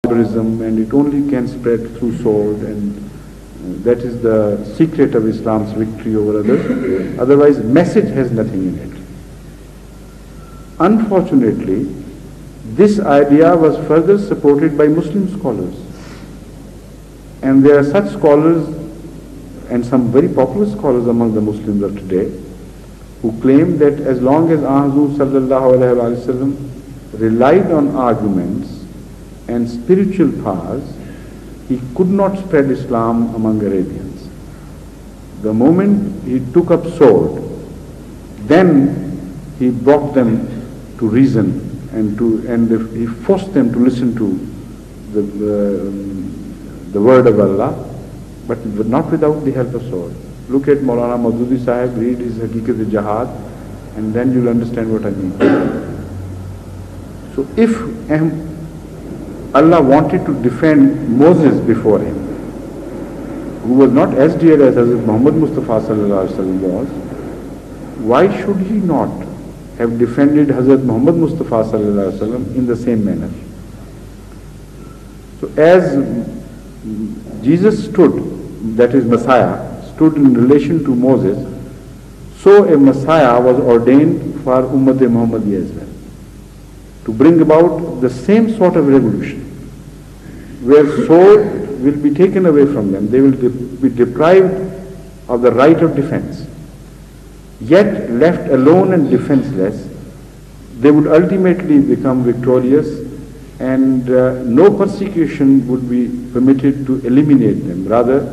barbarism, and it only can spread through sword, and that is the secret of Islam's victory over others. Otherwise, message has nothing in it. Unfortunately, this idea was further supported by Muslim scholars. And there are such scholars and some very popular scholars among the Muslims of today who claim that as long as Ahazur sallallahu alaihi wasallam relied on arguments and spiritual powers, he could not spread Islam among Arabians. The moment he took up sword, then he brought them to reason and he forced them to listen to the word of Allah, but not without the help of sword. Look at Maulana Maududi Sahib, read his Haqiqat-e-Jihad, and then you'll understand what I mean. So if Allah wanted to defend Moses before him, who was not as dear as Hazrat Muhammad Mustafa sallallahu alaihi wasallam was, why should he not have defended Hazrat Muhammad Mustafa sallallahu alaihi wasallam in the same manner? So as Jesus stood, that is Messiah, stood in relation to Moses, so a Messiah was ordained for Ummat-e Muhammadiyya as well, to bring about the same sort of revolution, where sword will be taken away from them, they will be deprived of the right of defense. Yet left alone and defenseless, they would ultimately become victorious, and no persecution would be permitted to eliminate them. Rather,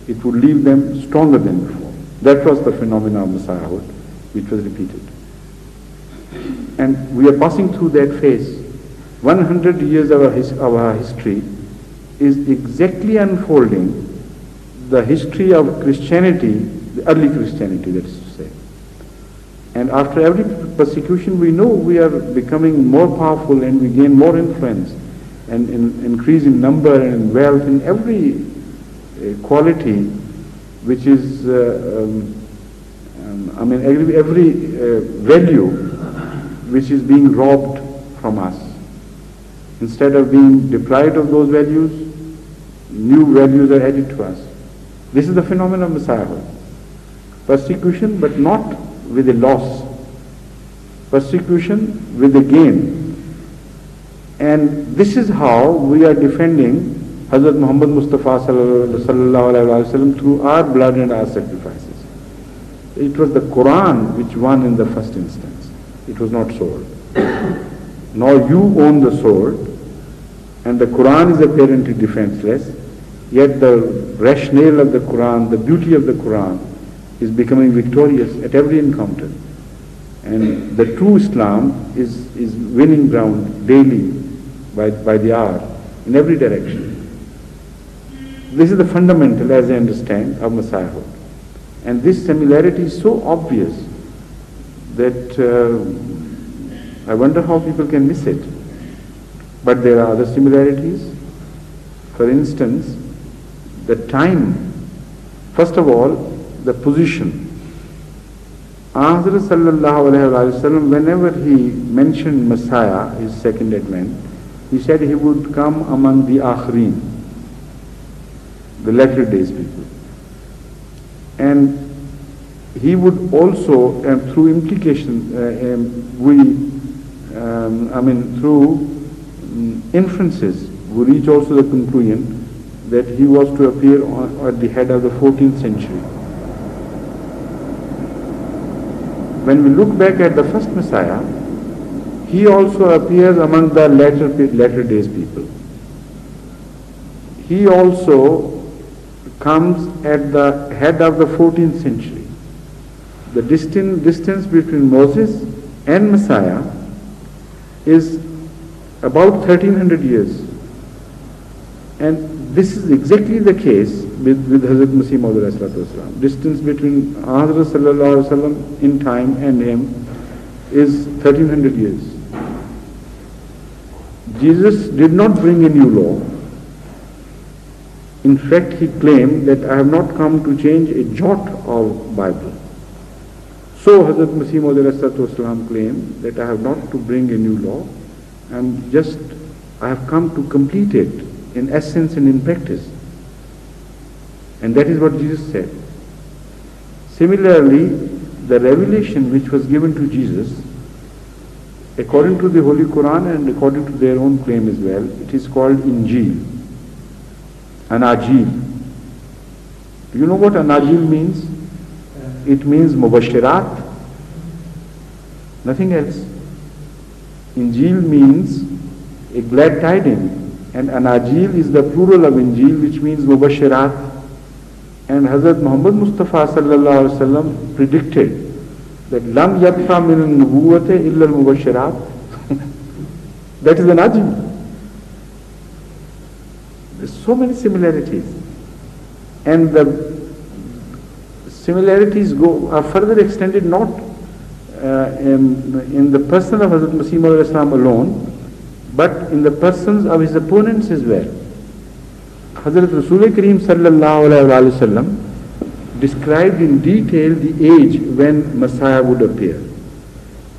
it would leave them stronger than before. That was the phenomenon of Messiahhood, which was repeated. And we are passing through that phase. 100 years of our history is exactly unfolding the history of Christianity, the early Christianity, that is to say. And after every persecution, we know we are becoming more powerful and we gain more influence and increase in number and in wealth in every quality, which is, every value which is being robbed from us. Instead of being deprived of those values, new values are added to us. This is the phenomenon of Messiahhood. Persecution, but not with a loss. Persecution with a gain. And this is how we are defending Hazrat Muhammad Mustafa sallallahu alaihi wasallam through our blood and our sacrifices. It was the Quran which won in the first instance. It was not sword. Now you own the sword, and the Quran is apparently defenseless, yet the rationale of the Quran, the beauty of the Quran is becoming victorious at every encounter. And the true Islam is winning ground daily by the hour in every direction. This is the fundamental, as I understand, of Messiahhood. And this similarity is so obvious that I wonder how people can miss it. But there are other similarities. For instance, the time. First of all, the position. Hazrat sallallahu alaihi wasallam, whenever he mentioned Messiah, his second advent, he said he would come among the Akhirin, the latter days people. And he would also, through implication, through inferences, we reach also the conclusion that he was to appear at the head of the 14th century. When we look back at the first Messiah, he also appears among the latter days people. He also comes at the head of the 14th century. The distance between Moses and Messiah is about 1300 years. And this is exactly the case with Hazrat Masih Maud. Distance between Hazrat sallallahu alaihi wasallam in time and him is 1300 years. Jesus did not bring a new law. In fact, he claimed that I have not come to change a jot of Bible. So Hazrat Masih Maud claimed that I have not to bring a new law. I am just I have come to complete it in essence and in practice. And that is what Jesus said. Similarly, the revelation which was given to Jesus, according to the Holy Quran and according to their own claim as well, it is called Injil, Anajil. Do you know what Anajil means? It means Mubashirat, nothing else. Injil means a glad tidings, and Anajil is the plural of Injil, which means Mubashirat. And Hazrat Muhammad Mustafa sallallahu alaihi wasallam predicted that Lam yabqa min al-nubuwwati illa al-mubashirat. That is Anajil. There's so many similarities. And the similarities are further extended not in the person of Hazrat Masih Maud Islam alone, but in the persons of his opponents as well. Hazrat Rasul Kareem sallallahu alayhi wa sallam described in detail the age when Messiah would appear.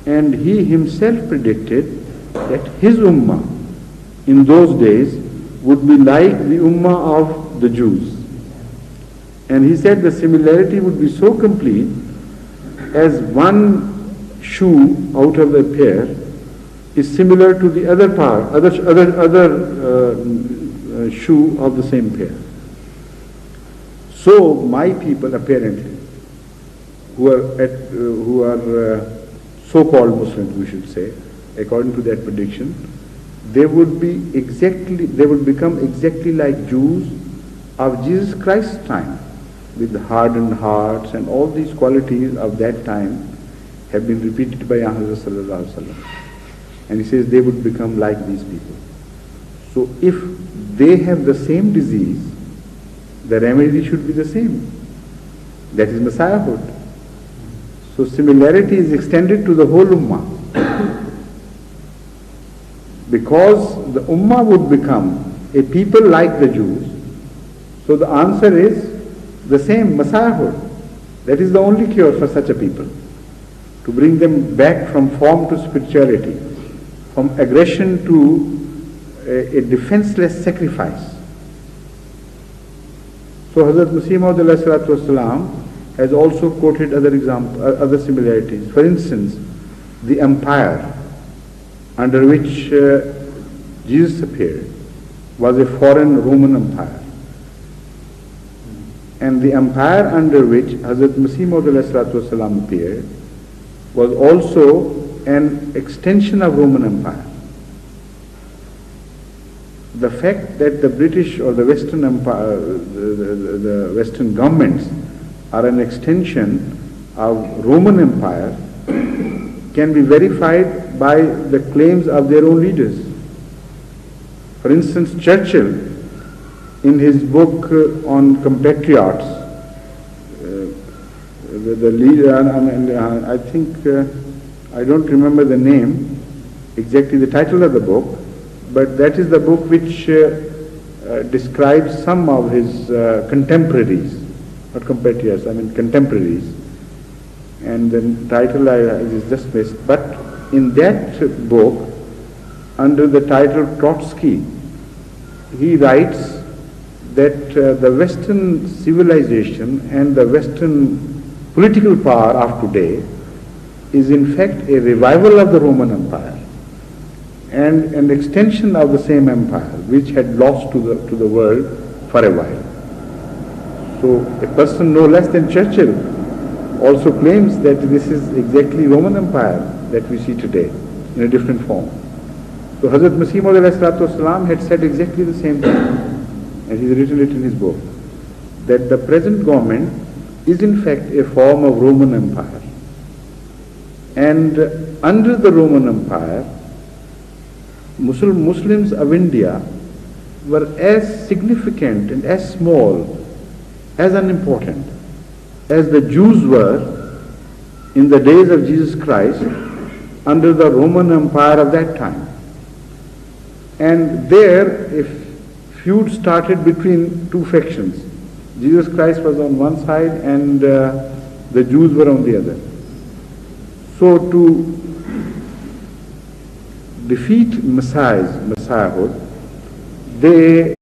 And he himself predicted that his ummah in those days would be like the ummah of the Jews. And he said the similarity would be so complete as one shoe out of the pair is similar to the other shoe of the same pair. So my people apparently, who are so-called Muslims, we should say, according to that prediction, they would become exactly like Jews of Jesus Christ's time, with hardened hearts, and all these qualities of that time have been repeated by Hazrat sallallahu alaihi wasallam. And he says they would become like these people. So if they have the same disease, the remedy should be the same. That is Messiahhood. So similarity is extended to the whole Ummah. Because the Ummah would become a people like the Jews, so the answer is the same, Messiahhood. That is the only cure for such a people. To bring them back from form to spirituality, from aggression to a defenseless sacrifice. So Hazrat Masih Maud has also quoted other similarities. For instance, the empire under which Jesus appeared was a foreign Roman empire. And the empire under which Hazrat Masih Maud appeared was also an extension of Roman Empire. The fact that the British or the Western Empire, the Western governments are an extension of Roman Empire can be verified by the claims of their own leaders. For instance, Churchill, in his book on compatriots, the leader, I think, I don't remember the name, exactly the title of the book, but that is the book which describes some of his contemporaries, not compatriots, contemporaries. And the title is just missed. But in that book, under the title Trotsky, he writes that the Western civilization and the Western political power of today is in fact a revival of the Roman Empire and an extension of the same empire which had lost to the world for a while. So a person no less than Churchill also claims that this is exactly Roman Empire that we see today in a different form. So Hazrat Masih Maud had said exactly the same thing, and he's written it in his book, that the present government is in fact a form of Roman Empire. And under the Roman Empire, Muslims of India were as significant and as small, as unimportant as the Jews were in the days of Jesus Christ under the Roman Empire of that time. And there a feud started between two factions. Jesus Christ was on one side and the Jews were on the other. So to defeat messiahhood, they